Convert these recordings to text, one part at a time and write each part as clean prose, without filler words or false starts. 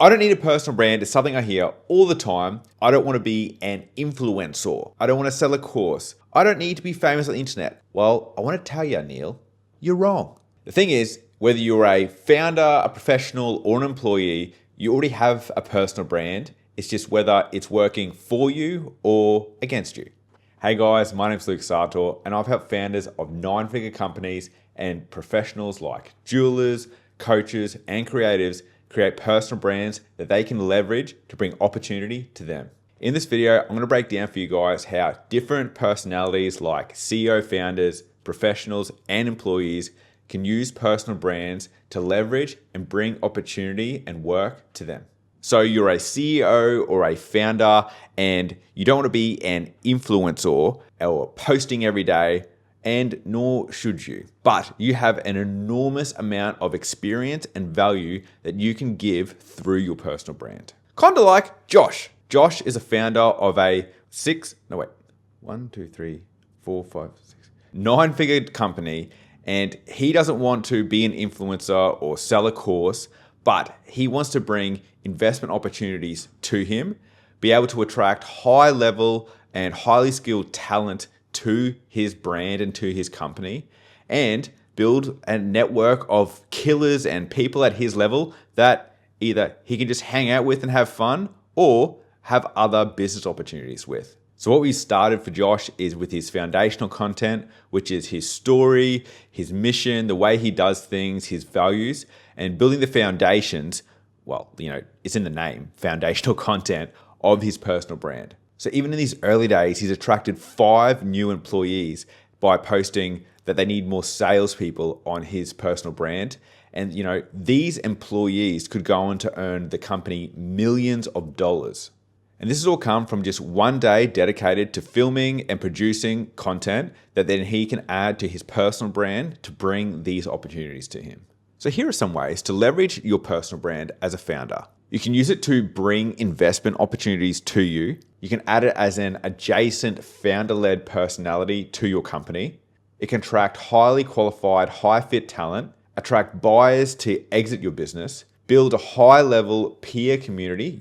I don't need a personal brand. It's something I hear all the time. I don't want to be an influencer. I don't want to sell a course. I don't need to be famous on the internet. Well, I want to tell you, Neil, you're wrong. The thing is, whether you're a founder, a professional, or an employee, you already have a personal brand. It's just whether it's working for you or against you. Hey guys, my name's Luke Sartor, and I've helped founders of 9-figure companies and professionals like jewelers, coaches, and creatives create personal brands that they can leverage to bring opportunity to them. In this video, I'm going to break down for you guys how different personalities like CEO founders, professionals, and employees can use personal brands to leverage and bring opportunity and work to them. So you're a CEO or a founder and you don't want to be an influencer or posting every day, and nor should you. But you have an enormous amount of experience and value that you can give through your personal brand. Kind of like Josh. Josh is a founder of a 9-figure company, and he doesn't want to be an influencer or sell a course, but he wants to bring investment opportunities to him, be able to attract high level and highly skilled talent to his brand and to his company, and build a network of killers and people at his level that either he can just hang out with and have fun or have other business opportunities with. So what we started for Josh is with his foundational content, which is his story, his mission, the way he does things, his values, and building the foundations, it's in the name, foundational content of his personal brand. So even in these early days, he's attracted 5 new employees by posting that they need more salespeople on his personal brand. And these employees could go on to earn the company millions of dollars. And this has all come from just one day dedicated to filming and producing content that then he can add to his personal brand to bring these opportunities to him. So here are some ways to leverage your personal brand as a founder. You can use it to bring investment opportunities to you. You can add it as an adjacent founder-led personality to your company. It can attract highly qualified, high-fit talent, attract buyers to exit your business, build a high-level peer community,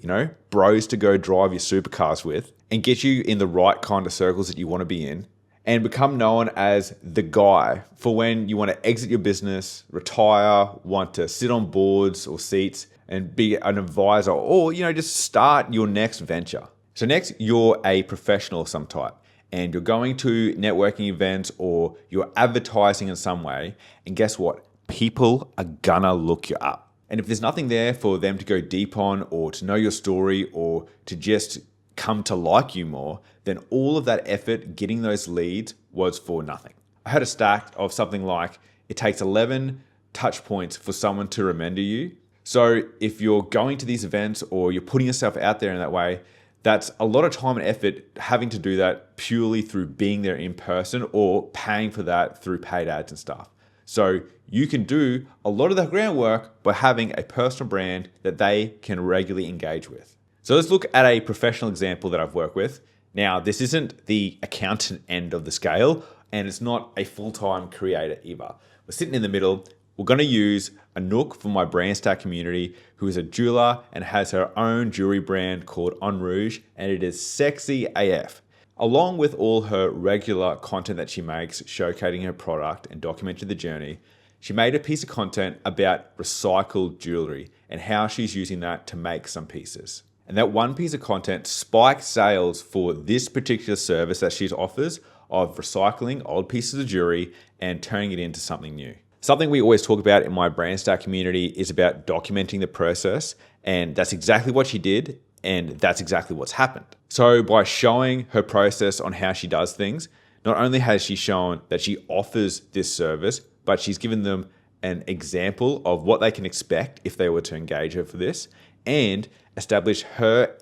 bros to go drive your supercars with, and get you in the right kind of circles that you want to be in, and become known as the guy for when you want to exit your business, retire, want to sit on boards or seats, and be an advisor, or just start your next venture. So next, you're a professional of some type, and you're going to networking events or you're advertising in some way, and guess what? People are gonna look you up. And if there's nothing there for them to go deep on, or to know your story, or to just come to like you more, then all of that effort getting those leads was for nothing. I had a stat of something like it takes 11 touch points for someone to remember you. So if you're going to these events or you're putting yourself out there in that way, that's a lot of time and effort having to do that purely through being there in person or paying for that through paid ads and stuff. So you can do a lot of the groundwork by having a personal brand that they can regularly engage with. So let's look at a professional example that I've worked with. Now, this isn't the accountant end of the scale, and it's not a full-time creator either. We're sitting in the middle. We're going to use Anouk from my Brandstack community, who is a jeweler and has her own jewelry brand called En Rouge, and it is sexy AF. Along with all her regular content that she makes, showcasing her product and documenting the journey, she made a piece of content about recycled jewelry and how she's using that to make some pieces. And that one piece of content spiked sales for this particular service that she offers of recycling old pieces of jewelry and turning it into something new. Something we always talk about in my Brandstack community is about documenting the process, and that's exactly what she did, and that's exactly what's happened. So by showing her process on how she does things, not only has she shown that she offers this service, but she's given them an example of what they can expect if they were to engage her for this, and establish her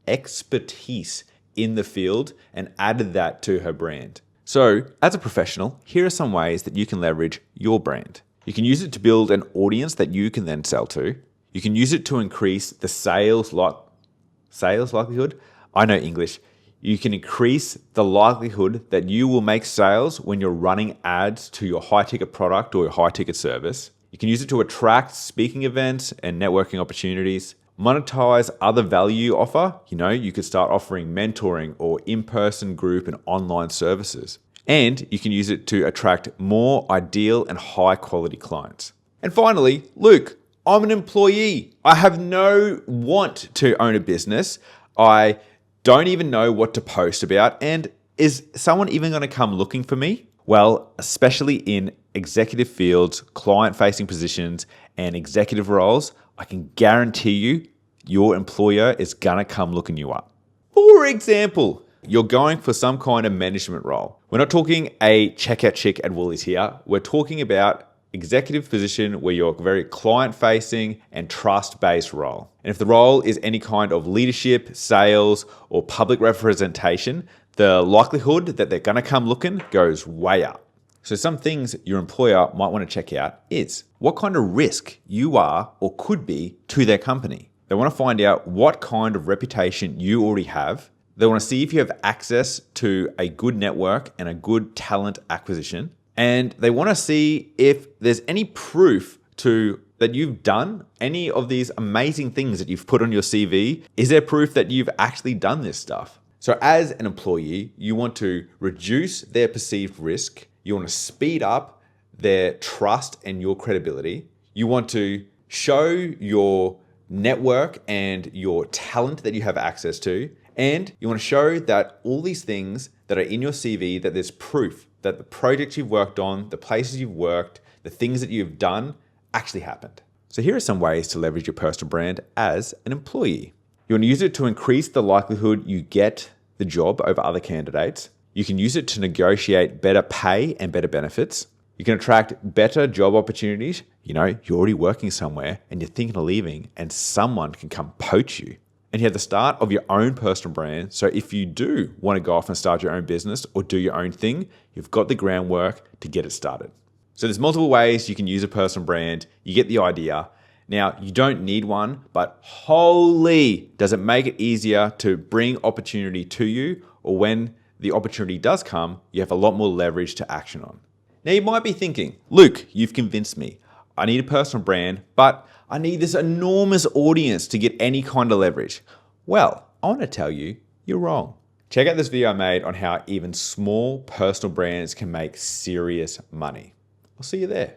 expertise in the field and added that to her brand. So as a professional, here are some ways that you can leverage your brand. You can use it to build an audience that you can then sell to. You can use it to increase the sales likelihood. I know English. You can increase the likelihood that you will make sales when you're running ads to your high-ticket product or your high-ticket service. You can use it to attract speaking events and networking opportunities. Monetize other value you offer. You could start offering mentoring or in-person group and online services. And you can use it to attract more ideal and high quality clients. And finally, Luke, I'm an employee. I have no want to own a business. I don't even know what to post about. And is someone even going to come looking for me? Well, especially in executive fields, client-facing positions, and executive roles, I can guarantee you your employer is going to come looking you up. For example, you're going for some kind of management role. We're not talking a checkout chick at Woolies here. We're talking about executive position where you're very client-facing and trust-based role. And if the role is any kind of leadership, sales, or public representation, the likelihood that they're going to come looking goes way up. So some things your employer might want to check out is what kind of risk you are or could be to their company. They want to find out what kind of reputation you already have. They want to see if you have access to a good network and a good talent acquisition. And they want to see if there's any proof that you've done any of these amazing things that you've put on your CV. Is there proof that you've actually done this stuff? So as an employee, you want to reduce their perceived risk. You want to speed up their trust and your credibility. You want to show your network and your talent that you have access to. And you want to show that all these things that are in your CV, that there's proof that the projects you've worked on, the places you've worked, the things that you've done actually happened. So here are some ways to leverage your personal brand as an employee. You want to use it to increase the likelihood you get the job over other candidates. You can use it to negotiate better pay and better benefits. You can attract better job opportunities. You're already working somewhere and you're thinking of leaving and someone can come poach you. And you have the start of your own personal brand. So if you do want to go off and start your own business or do your own thing, you've got the groundwork to get it started. So there's multiple ways you can use a personal brand. You get the idea. Now, you don't need one, but holy, does it make it easier to bring opportunity to you, or when the opportunity does come, you have a lot more leverage to action on. Now, you might be thinking, Luke, you've convinced me. I need a personal brand, but I need this enormous audience to get any kind of leverage. Well, I want to tell you, you're wrong. Check out this video I made on how even small personal brands can make serious money. I'll see you there.